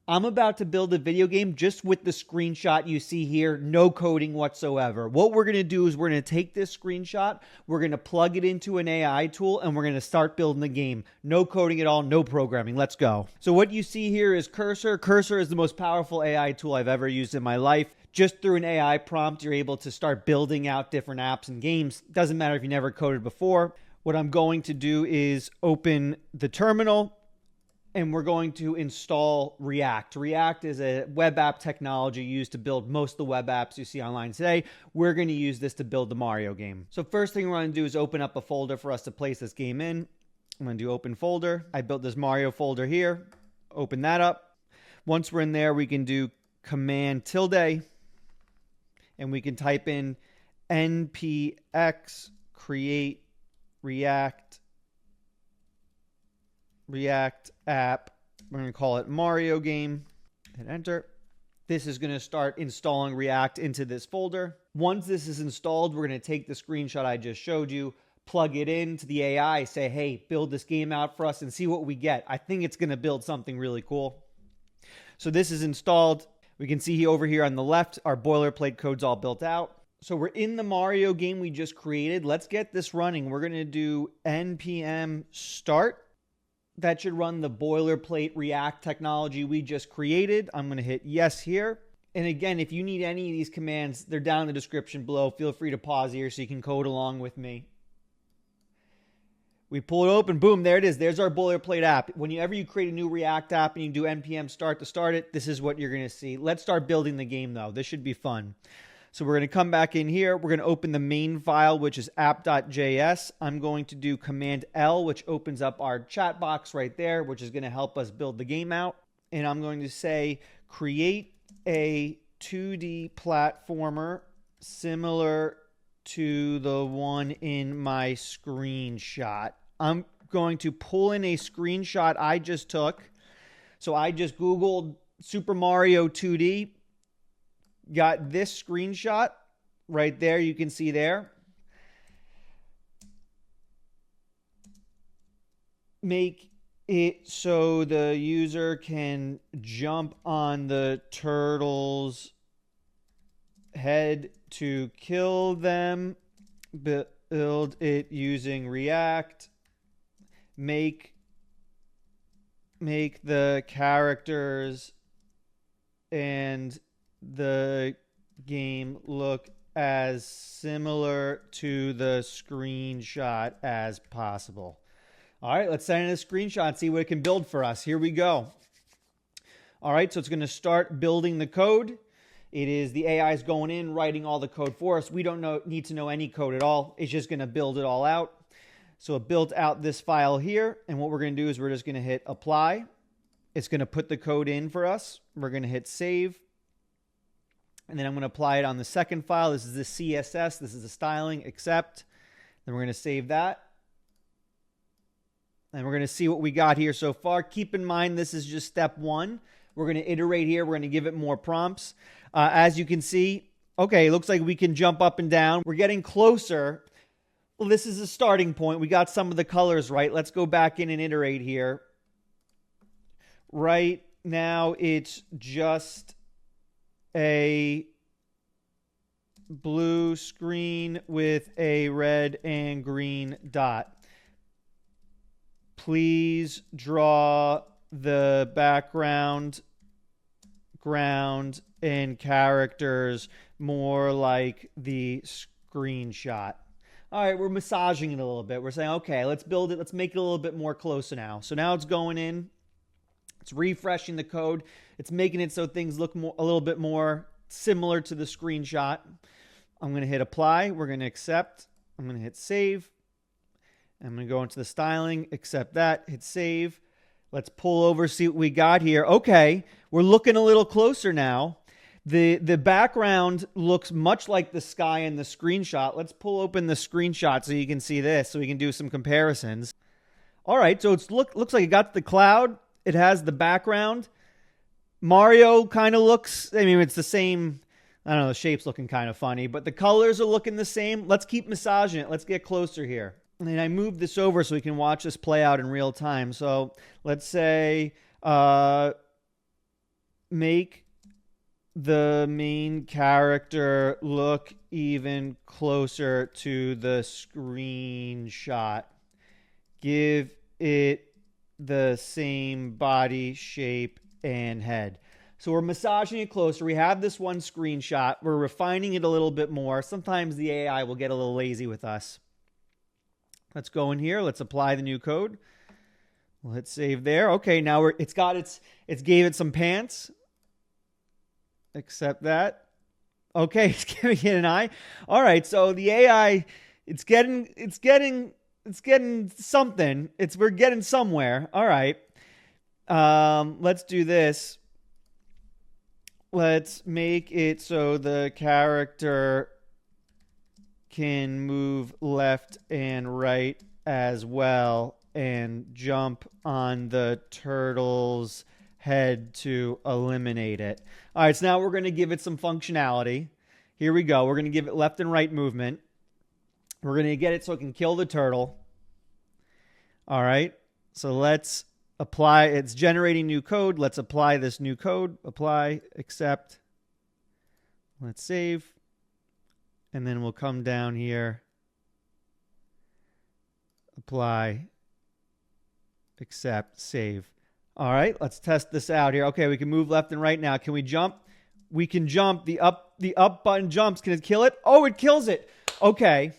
I'm about to build a video game just with the screenshot you see here, no coding whatsoever. What we're going to do is we're going to take this screenshot, we're going to plug it into an AI tool, and we're going to start building the game. No coding at all, no programming. Let's go. So what you see here is Cursor. Cursor is the most powerful AI tool I've ever used in my life. Just through an AI prompt, you're able to start building out different apps and games. Doesn't matter if you never coded before. What I'm going to do is open the terminal, and we're going to install React. React is a web app technology used to build most of the web apps you see online today. We're going to use this to build the Mario game. So first thing we're going to do is open up a folder for us to place this game in. I'm going to do open folder. I built this Mario folder here. Open that up. Once we're in there, we can do command tilde, and we can type in npx create React app. We're going to call it Mario game. Hit enter. This is going to start installing React into this folder. Once this is installed, we're going to take the screenshot I just showed you, plug it into the AI, say, hey, build this game out for us and see what we get. I think it's going to build something really cool. So this is installed. We can see over here on the left, our boilerplate code's all built out. So we're in the Mario game we just created. Let's get this running. We're going to do npm start. That should run the boilerplate React technology we just created. I'm going to hit yes here. And again, if you need any of these commands, they're down in the description below. Feel free to pause here so you can code along with me. We pull it open. Boom, there it is. There's our boilerplate app. Whenever you create a new React app and you do npm start to start it, this is what you're going to see. Let's start building the game, though. This should be fun. So we're going to come back in here. We're going to open the main file, which is app.js. I'm going to do Command L, which opens up our chat box right there, which is going to help us build the game out. And I'm going to say, create a 2D platformer similar to the one in my screenshot. I'm going to pull in a screenshot I just took. So I just Googled Super Mario 2D. Got this screenshot right there. You can see there. Make it so the user can jump on the turtle's head to kill them. Build it using React. Make the characters and the game look as similar to the screenshot as possible. All right, let's send in a screenshot and see what it can build for us. Here we go. All right, so it's going to start building the code. It is the AI is going in, writing all the code for us. We don't need to know any code at all. It's just going to build it all out. So it built out this file here, and what we're going to do is we're just going to hit apply. It's going to put the code in for us. We're going to hit save. And then I'm going to apply it on the second file. This is the CSS. This is the styling, accept. Then we're going to save that. And we're going to see what we got here so far. Keep in mind, this is just step one. We're going to iterate here. We're going to give it more prompts. As you can see, okay, it looks like we can jump up and down. We're getting closer. Well, this is a starting point. We got some of the colors right. Let's go back in and iterate here. Right now, it's just a blue screen with a red and green dot. Please draw the background, ground, and characters more like the screenshot. All right, we're massaging it a little bit. We're saying, okay, let's build it. Let's make it a little bit more closer now. So now it's going in. It's refreshing the code. It's making it so things look a little bit more similar to the screenshot. I'm going to hit apply. We're going to accept. I'm going to hit save. I'm going to go into the styling, accept that, hit save. Let's pull over, see what we got here. Okay, we're looking a little closer now. The background looks much like the sky in the screenshot. Let's pull open the screenshot so you can see this, so we can do some comparisons. All right, so it looks like it got the cloud. It has the background. Mario kind of looks, I mean, it's the same. I don't know, the shape's looking kind of funny, but the colors are looking the same. Let's keep massaging it. Let's get closer here. And I moved this over so we can watch this play out in real time. So let's say make the main character look even closer to the screenshot. Give it the same body shape and head. So we're massaging it closer. We have this one screenshot. We're refining it a little bit more. Sometimes the AI will get a little lazy with us. Let's go in here. Let's apply the new code. We'll hit save there. Okay, now it's gave it some pants. Accept that. Okay, it's giving it an eye. All right, so the AI, it's getting something. We're getting somewhere. All right. Let's do this. Let's make it so the character can move left and right as well and jump on the turtle's head to eliminate it. All right, so now we're going to give it some functionality. Here we go. We're going to give it left and right movement. We're going to get it so it can kill the turtle. All right, so let's apply. It's generating new code. Let's apply this new code. Apply, accept. Let's save. And then we'll come down here. Apply, accept, save. All right, let's test this out here. Okay, we can move left and right now. Can we jump? We can jump. The up button jumps. Can it kill it? Oh, it kills it. Okay,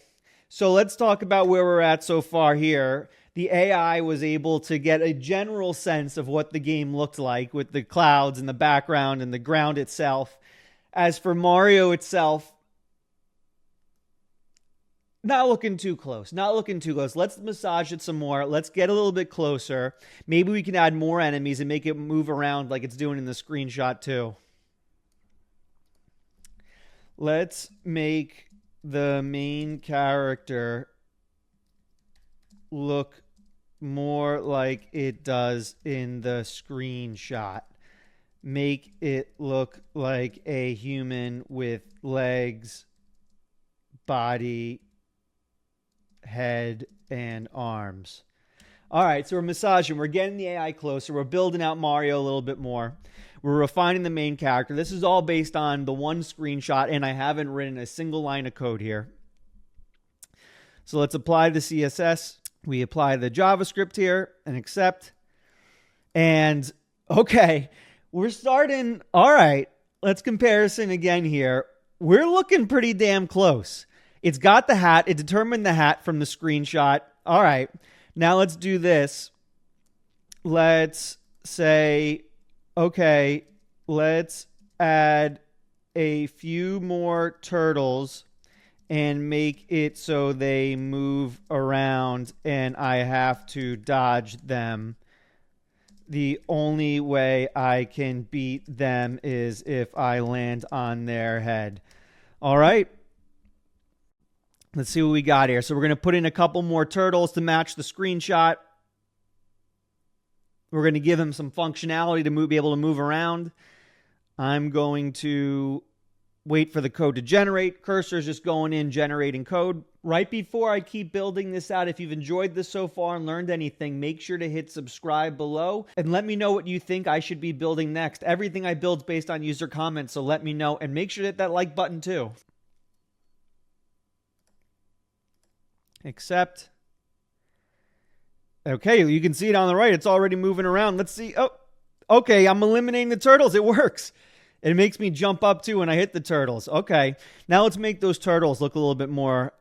so let's talk about where we're at so far here. The AI was able to get a general sense of what the game looked like with the clouds and the background and the ground itself. As for Mario itself, not looking too close. Not looking too close. Let's massage it some more. Let's get a little bit closer. Maybe we can add more enemies and make it move around like it's doing in the screenshot too. Let's make the main character look more like it does in the screenshot. Make it look like a human with legs, body, head, and arms. All right, so we're massaging. We're getting the AI closer. We're building out Mario a little bit more. We're refining the main character. This is all based on the one screenshot, and I haven't written a single line of code here. So let's apply the CSS. We apply the JavaScript here and accept. And okay, we're starting. All right, let's comparison again here. We're looking pretty damn close. It's got the hat. It determined the hat from the screenshot. All right, now let's do this. Let's say, okay, let's add a few more turtles and make it so they move around and I have to dodge them. The only way I can beat them is if I land on their head. All right. Let's see what we got here. So we're going to put in a couple more turtles to match the screenshot. We're going to give them some functionality to be able to move around. I'm going to wait for the code to generate. Cursor's just going in, generating code. Right before I keep building this out, if you've enjoyed this so far and learned anything, make sure to hit subscribe below and let me know what you think I should be building next. Everything I build is based on user comments, so let me know. And make sure to hit that like button too. Accept. Okay, you can see it on the right. It's already moving around. Let's see. Oh, okay, I'm eliminating the turtles. It works. It makes me jump up too when I hit the turtles. Okay, now let's make those turtles look a little bit more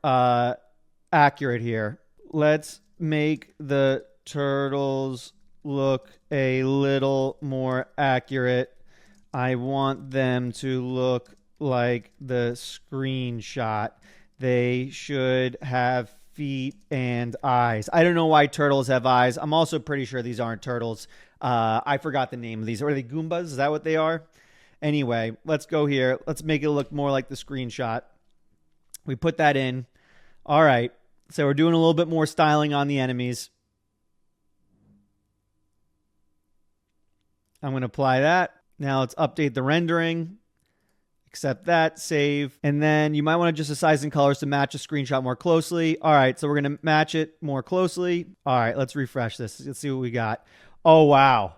accurate here. Let's make the turtles look a little more accurate. I want them to look like the screenshot. They should have feet and eyes. I don't know why turtles have eyes. I'm also pretty sure these aren't turtles. I forgot the name of these. Are they Goombas? Is that what they are? Anyway, let's go here. Let's make it look more like the screenshot. We put that in. All right. So we're doing a little bit more styling on the enemies. I'm going to apply that. Now let's update the rendering. Accept that, save. And then you might want to adjust the size and colors to match the screenshot more closely. All right, so we're going to match it more closely. All right, let's refresh this. Let's see what we got. Oh, wow.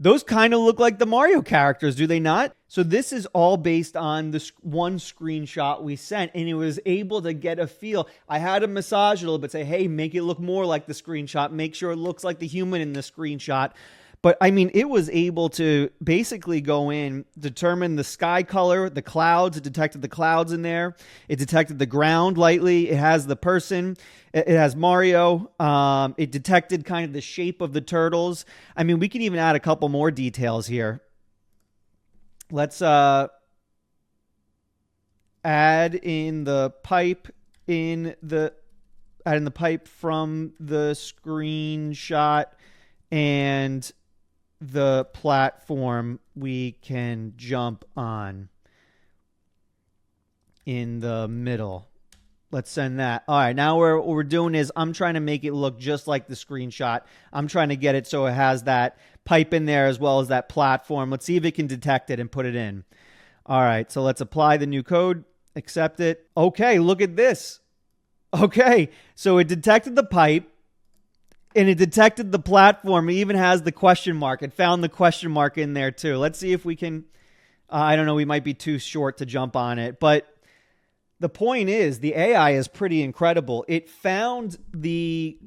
Those kind of look like the Mario characters, do they not? So this is all based on this one screenshot we sent, and it was able to get a feel. I had to massage it a little bit, say, hey, make it look more like the screenshot. Make sure it looks like the human in the screenshot. But, I mean, it was able to basically go in, determine the sky color, the clouds. It detected the clouds in there. It detected the ground lightly. It has the person. It has Mario. It detected kind of the shape of the turtles. I mean, we can even add a couple more details here. Let's add in the pipe from the screenshot and the platform we can jump on in the middle. Let's send that. All right, now what we're doing is I'm trying to make it look just like the screenshot. I'm trying to get it so it has that pipe in there as well as that platform. Let's see if it can detect it and put it in. All right, so let's apply the new code, accept it. Okay, look at this. Okay, so it detected the pipe. And it detected the platform. It even has the question mark. It found the question mark in there too. Let's see if we can, I don't know, we might be too short to jump on it. But the point is, the AI is pretty incredible. It found the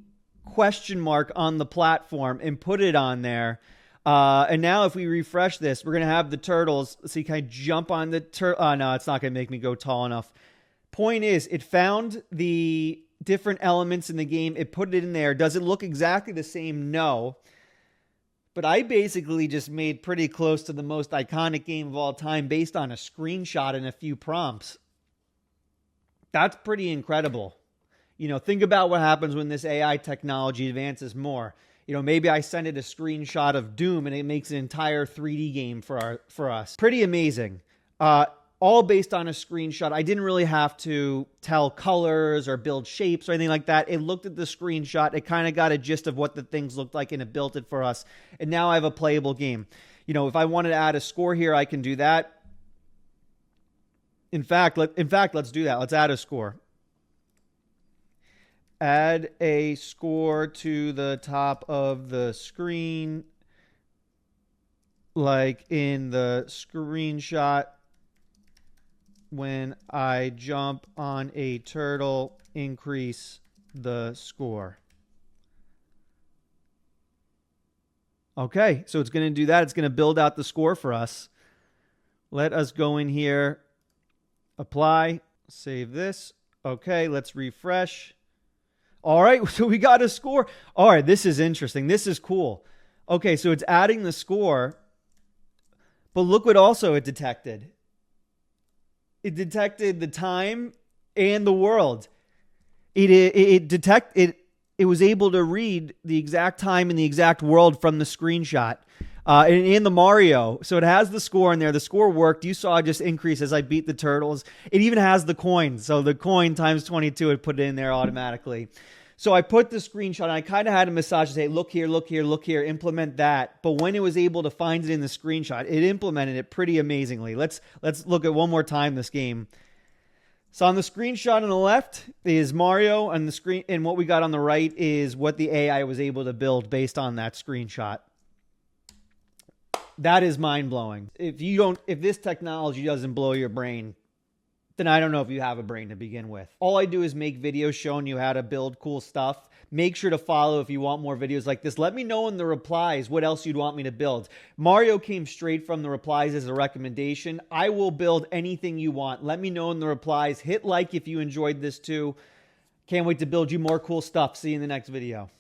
question mark on the platform and put it on there. And now if we refresh this, we're going to have the turtles. Let's see, can I jump on the turtle? Oh, no, it's not going to make me go tall enough. Point is, it found the different elements in the game. It put it in there. Does it look exactly the same? No. But I basically just made pretty close to the most iconic game of all time based on a screenshot and a few prompts. That's pretty incredible. You know, think about what happens when this AI technology advances more. You know, maybe I send it a screenshot of Doom and it makes an entire 3D game for us. Pretty amazing. All based on a screenshot. I didn't really have to tell colors or build shapes or anything like that. It looked at the screenshot. It kind of got a gist of what the things looked like and it built it for us. And now I have a playable game. You know, if I wanted to add a score here, I can do that. In fact, let's do that. Let's add a score. Add a score to the top of the screen, like in the screenshot. When I jump on a turtle, increase the score. Okay, so it's going to do that. It's going to build out the score for us. Let us go in here, apply, save this. Okay, let's refresh. All right, so we got a score. All right, this is interesting. This is cool. Okay, so it's adding the score, but look what also it detected. It detected the time and the world. It was able to read the exact time and the exact world from the screenshot. In the Mario. So it has the score in there. The score worked. You saw it just increase as I beat the turtles. It even has the coin. So the coin times 22, it put it in there automatically. So I put the screenshot and I kind of had a massage to say, look here, look here, look here, implement that. But when it was able to find it in the screenshot, it implemented it pretty amazingly. Let's look at one more time this game. So on the screenshot on the left is Mario, and the screen, and what we got on the right is what the AI was able to build based on that screenshot. That is mind-blowing. If this technology doesn't blow your brain, then I don't know if you have a brain to begin with. All I do is make videos showing you how to build cool stuff. Make sure to follow if you want more videos like this. Let me know in the replies what else you'd want me to build. Mario came straight from the replies as a recommendation. I will build anything you want. Let me know in the replies. Hit like if you enjoyed this too. Can't wait to build you more cool stuff. See you in the next video.